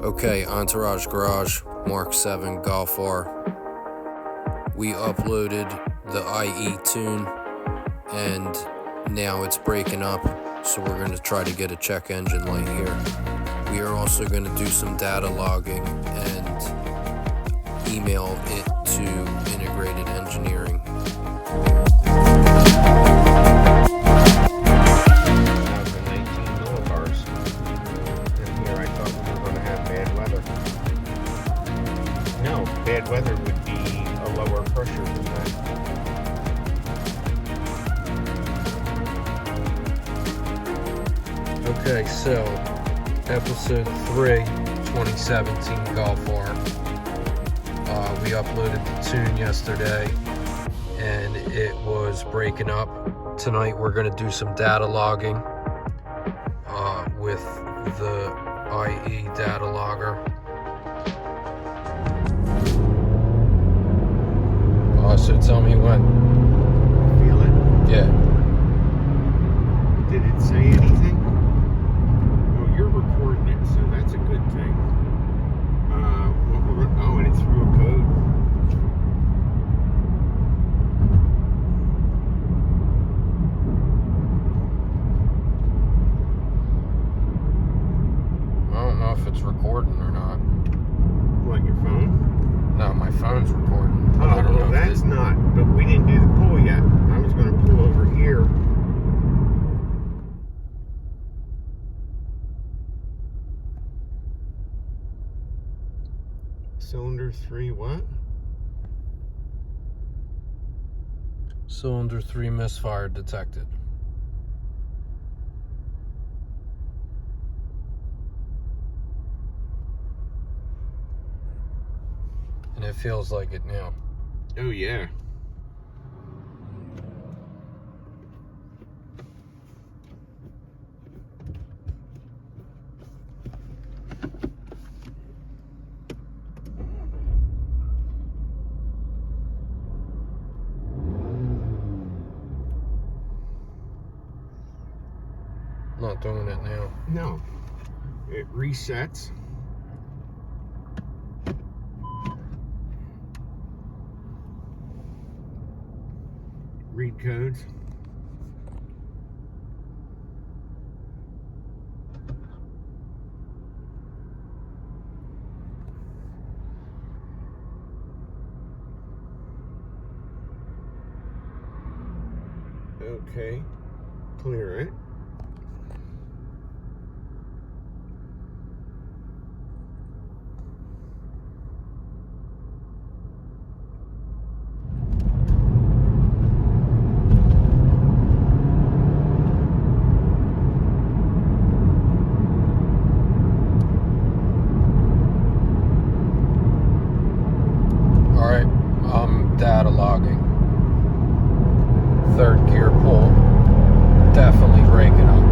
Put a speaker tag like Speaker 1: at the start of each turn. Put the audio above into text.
Speaker 1: Okay, Entourage Garage, MK7 Golf R. We uploaded the IE tune and now it's breaking up, so we're going to try to get a check engine light here. We are also going to do some data logging and email it to integrated engineering.
Speaker 2: No, bad weather would be a lower pressure than that.
Speaker 1: Okay, so episode 3, 2017 Golf R. We uploaded the tune yesterday and it was breaking up. Tonight we're going to do some data logging with the IE data logger. So tell me when.
Speaker 2: Feel it?
Speaker 1: Yeah.
Speaker 2: Did it say anything? Well, you're recording it, so that's a good thing. Oh, and it threw a code.
Speaker 1: I don't know if it's recording or not.
Speaker 2: What, your phone?
Speaker 1: No, my phone's recording.
Speaker 2: Oh, well, that's not, but we didn't do the pull yet. I was going to pull over here. Cylinder 3, what?
Speaker 1: Cylinder 3 misfire detected. And it feels like it now.
Speaker 2: Oh, yeah.
Speaker 1: Not doing it now.
Speaker 2: No. It resets. Read codes. Okay. Clear it.
Speaker 1: Data logging. Third gear pull. Definitely breaking up.